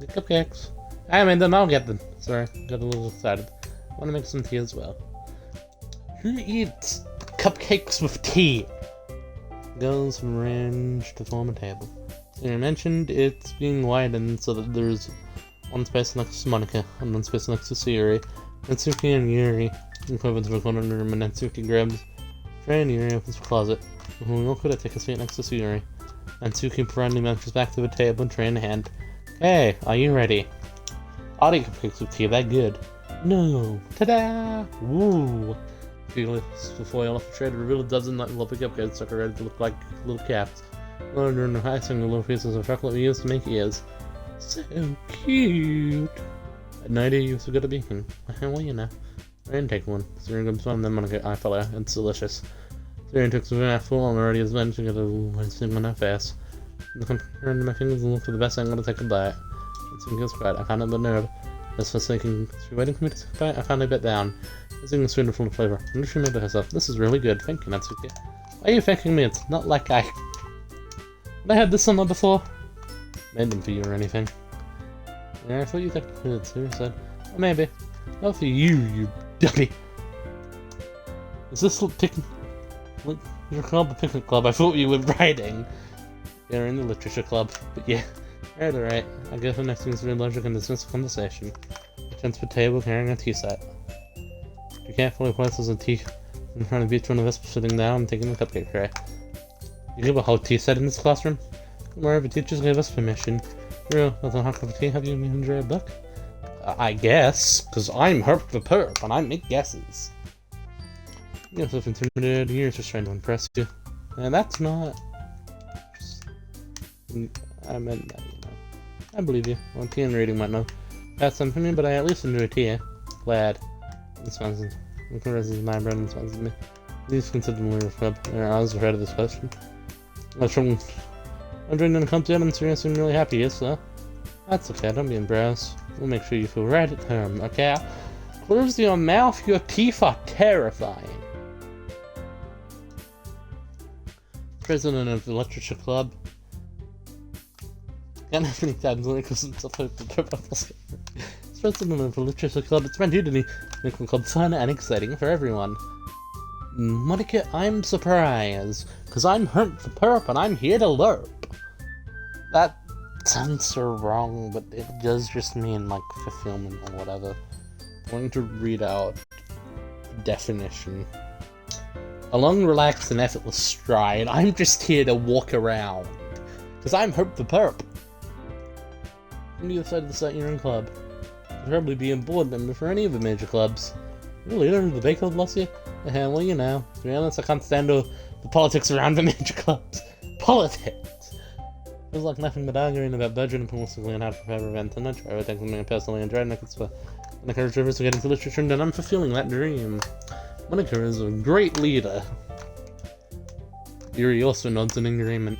[SPEAKER 1] the cupcakes. I made them. I'll get them. Sorry, got a little excited. I want to make some tea as well. Who eats cupcakes with tea? Girls from range to form a table. You mentioned it's being widened so that there's one space next to Monica and one space next to Sayori. Natsuki and Yuri move over to the corner of the room, and Natsuki grabs Trey and Yuri opens the closet. We all could take a seat next to Sayori. Natsuki proudly marches back to the table and tray in hand. Hey, are you ready? I'll eat cupcakes with tea, they're good. No! Ta-da! Woo! She lifts the foil off the tray to reveal a dozen lovely cupcakes decorated to look like little caps. Loaded in high single little pieces of chocolate we used to make ears. So cute! At night you also got a beacon. Well, you know. I didn't take one. Syrian comes from them when I follow. It's delicious. Syrian took some apple and already has managed to get a little thing on her face. I turn my fingers and look for the best angle to take a bite. It's feels great. I can't help but nerve. This was thinking, waiting for me to buy it, I finally bit down. It's in spoon full of flavor. And she remembered herself, this is really good. Thank you, Natsuki. Why are you thanking me? It's not like I had this somewhere before. Made them for you or anything. Yeah, I thought you technically did too, so maybe. Not for you, you dummy. Is this your club, a picnic club? I thought you were writing. You're in the literature club, but yeah. Alright. I guess the next thing is to read logic and dismiss the conversation. Returns to the table carrying a tea set. She carefully places a tea in front of each one of us, sitting down and taking the cupcake tray. You give a whole tea set in this classroom? Wherever teachers gave us permission. Real, with a hot cup of tea, have you enjoyed a book? I guess, because I'm Herp the Perp, and I make guesses. You have intimidated years just trying to impress you. And that's not... I meant that, you know. I believe you. Well, tea and reading might know. That's something, but I at least enjoy tea. Glad. Wisconsin. Encourages my brand in Wisconsin me. Please consider the Leader Club. I was afraid of this question. I'm joining in the club yet. I'm seriously really happy, yes, sir. That's okay, don't be embarrassed. We'll make sure you feel right at home, okay? Close your mouth, your teeth are terrifying. President of the Literature Club. Can't have any times because it's a President of the Literature Club, it's my duty to make the club fun and exciting for everyone. Monica, I'm surprised, because I'm Herp the Perp and I'm here to lerp. That sounds so wrong, but it does just mean, like, fulfillment or whatever. I'm going to read out definition. A long, relaxed, and effortless stride. I'm just here to walk around. Because I'm Herp the Perp. On the other side of the start your own club. You'll probably be a board member for any of the major clubs. You're the leader of the Bay Club, Lucia? Well, you know. To be honest, I can't stand the politics around the major clubs. Politics! Feels like nothing but arguing about budget and politically and how to prepare for events. I'm not sure I would take something I personally enjoyed, and I encourage others to get into literature, and I'm fulfilling that dream. Monica is a great leader. Yuri also nods in agreement.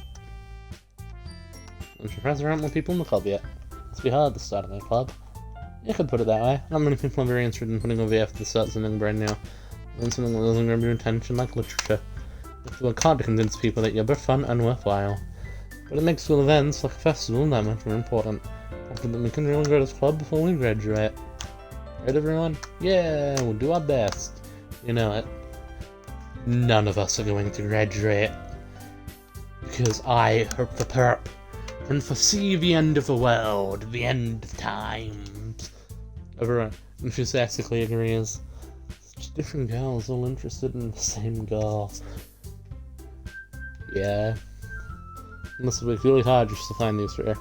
[SPEAKER 1] I'm surprised there aren't more people in the club yet. Must be hard to start a new club. You could put it that way. Not many people are very interested in putting over the effort to start something brand new. And something that doesn't grab your attention like literature. You have to work hard to convince people that you're both fun and worthwhile. But it makes school events like a festival that much more important. Hoping that we can really grow this club before we graduate. Right, everyone? Yeah, we'll do our best. You know it. None of us are going to graduate. Because I, Herp the Perp, can foresee the end of the world, the end of times. Everyone enthusiastically agrees. Such different girls all interested in the same goal. Yeah. It must have been really hard just to find these rare.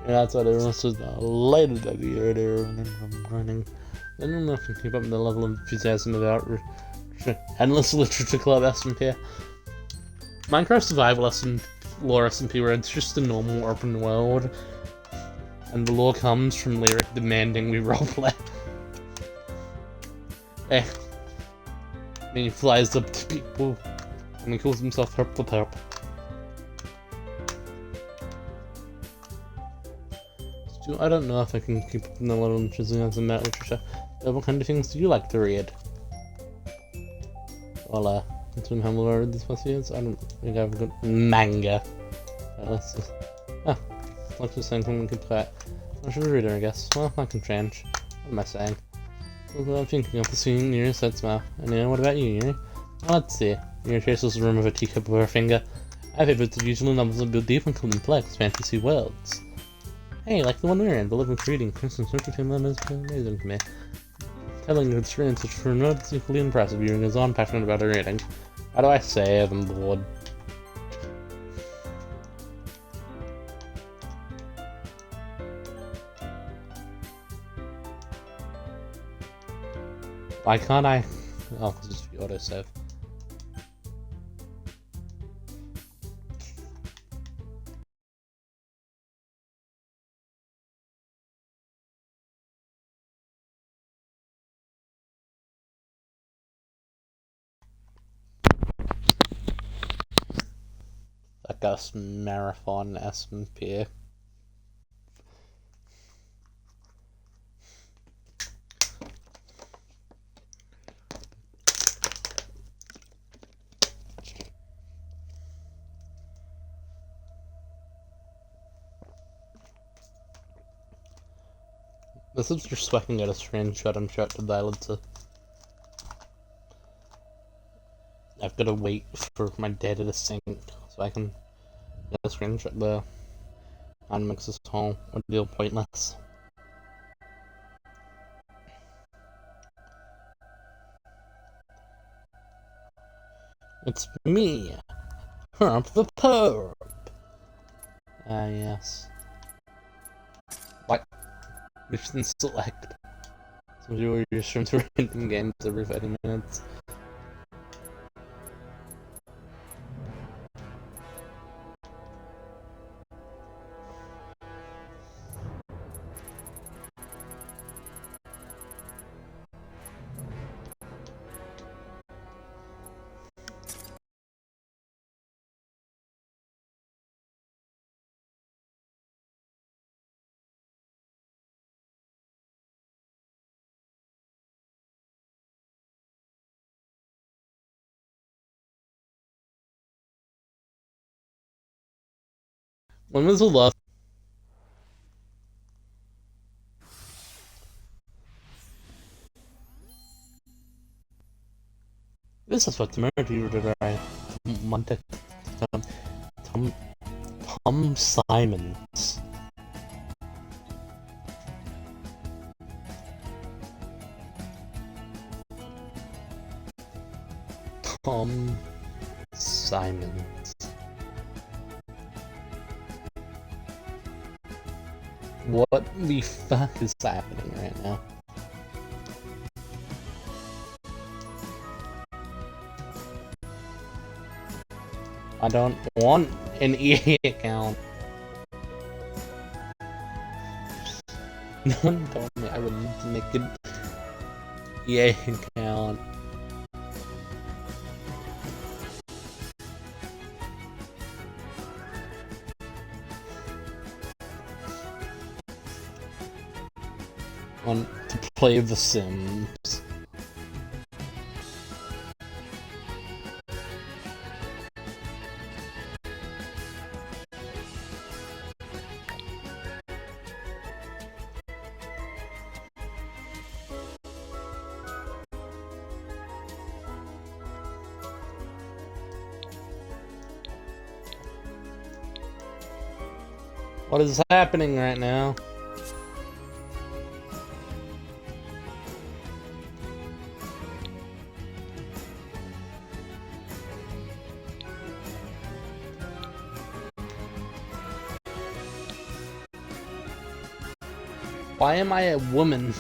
[SPEAKER 1] Yeah, that's what everyone says later that the year there and then I'm running. I don't know if I can keep up the level of enthusiasm about Endless Literature Club SMP. Minecraft Survival lore SMP where it's just a normal open world. And the lore comes from Lyric demanding we roleplay. Eh. And he flies up to people and he calls himself Herp the Perp. I don't know if I can keep up in the level of enthusiasm about literature. What kind of things do you like to read? Well, it's been how long I read these past years. I don't think I've got manga. Let's just... let's just saying we can play. I should read it, I guess. Well, I can change. What am I saying? Well, I'm thinking of the scene Yuri said smile. And what about you, Yuri? Well, let's see. Yuri traces the room of a teacup with her finger. I favorites are usually novels that build deep and complex fantasy worlds. Hey, like the one we're in, the living reading. For instance, Entertainment is amazing to me. Telling your experience which for notes is equally impressive. Yuri goes on passionate about her reading. How do I say I'm bored? Why can't I? Oh, because it's the autosave. Like a marathon SMP. This is just so I can get a screenshot and show it to Dilator. I've got to wait for my data to sync so I can get a screenshot there and mix this whole ordeal pointless. It's me, Herb the Perp. Ah, yes. What? Mission select. So you just stream to random games every 30 minutes. When was the last? This is what the murder did, right? Monte. Tom Simons. Tom Simons. What the fuck is happening right now? I don't want an EA account. No one told me I would need to make an EA account. Want to play The Sims. What is happening right now? Why am I a woman?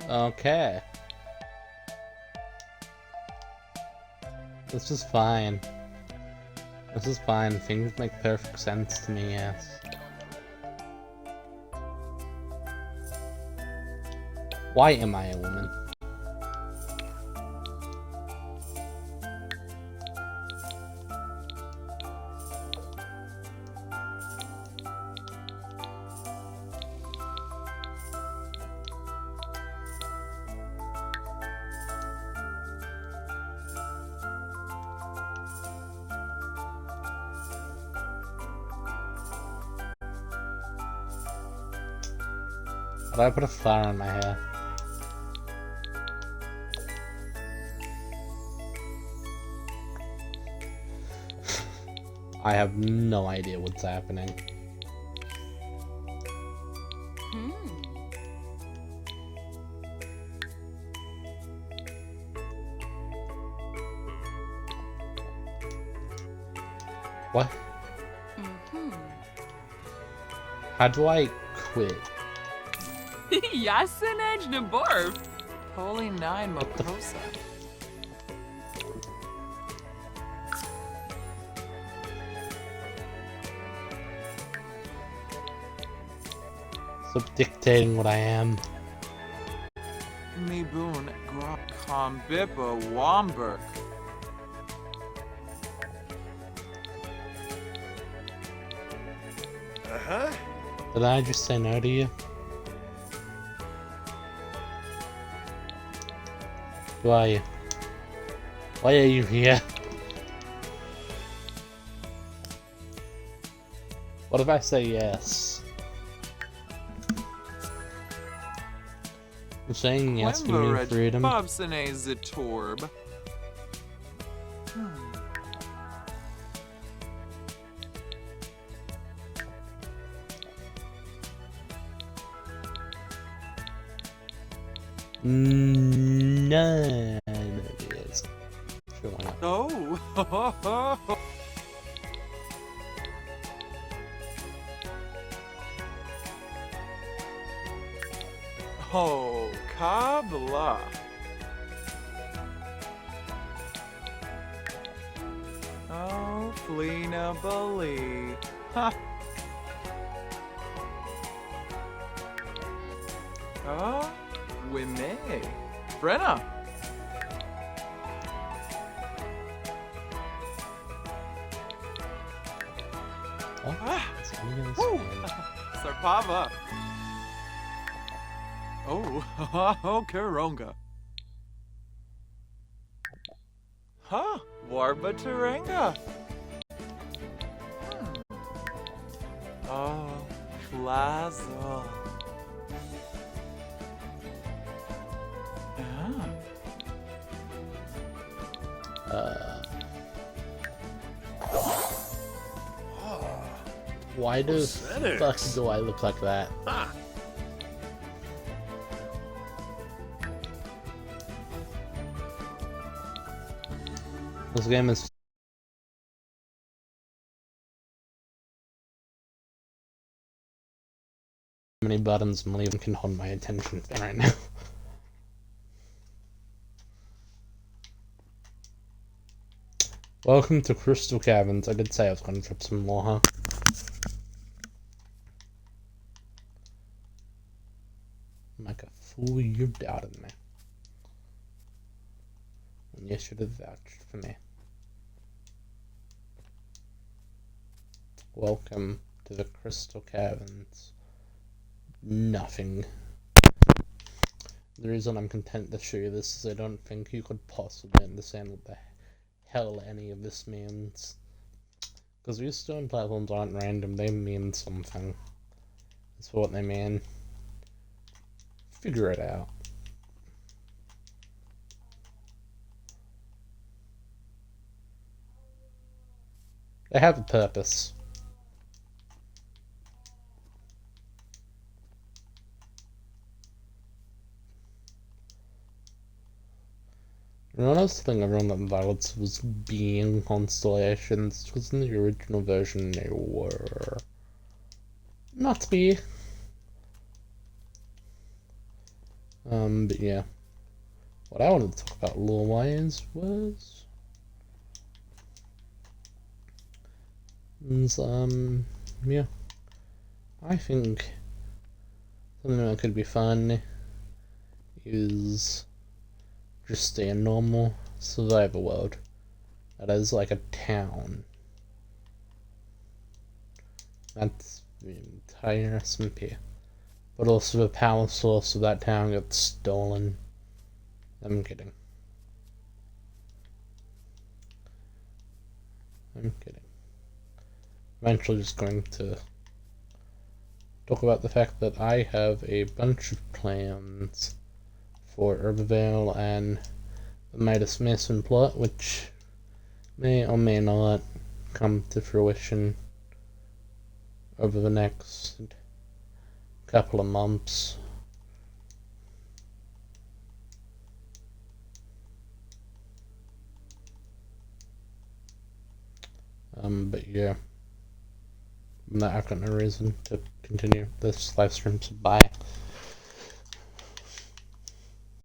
[SPEAKER 1] Okay. This is fine. This is fine. Things make perfect sense to me, yes. Why am I a woman? How do I put a flower in my hair? I have no idea what's happening. What? How do I quit?
[SPEAKER 6] Yasinaj Naborf. Holy Nine Mokosa.
[SPEAKER 1] Stop dictating what I am.
[SPEAKER 6] Me boon grok com bippa womberg.
[SPEAKER 3] Uh-huh.
[SPEAKER 1] Did I just say no to you? Who are you? Why are you here? What if I say yes? I'm saying yes give me freedom.
[SPEAKER 6] Bobsone Zitorb.
[SPEAKER 1] None of it is. Sure, why not?
[SPEAKER 6] Oh. Oh, Kabla. Oh, Flina Bully. Ha. Oh, Wime. Brenna.
[SPEAKER 1] Oh,
[SPEAKER 6] Ah.
[SPEAKER 1] it's only this
[SPEAKER 6] Woo.
[SPEAKER 1] one.
[SPEAKER 6] Sarpava. Oh, oh, Karonga. Huh, Warba Tarenga. Oh, Flazzle. Ah.
[SPEAKER 1] Why the
[SPEAKER 3] Prosthetics.
[SPEAKER 1] fuck do I look like that?
[SPEAKER 3] Ah.
[SPEAKER 1] This game is many buttons and even can hold my attention right now. Welcome to Crystal Caverns. I did say I was going to drop some more, huh? I'm like a fool, you doubted me. And you should have vouched for me. Welcome to the Crystal Caverns. Nothing. The reason I'm content to show you this is I don't think you could possibly understand what the hell any of this means. Because these stone platforms aren't random, they mean something. That's what they mean. Figure it out. They have a purpose. The honest thing around that violence was being constellations, because in the original version they were not to be. But yeah. What I wanted to talk about lore-wise was yeah. I think something that could be fun is just a normal survival world that is like a town. That's the entire SMP. But also the power source of that town gets stolen. I'm kidding. I'm kidding. Eventually just going to talk about the fact that I have a bunch of plans for Herbivale and the Midas Mason plot, which may or may not come to fruition over the next couple of months. But yeah, I'm not having no reason to continue this live stream, so bye.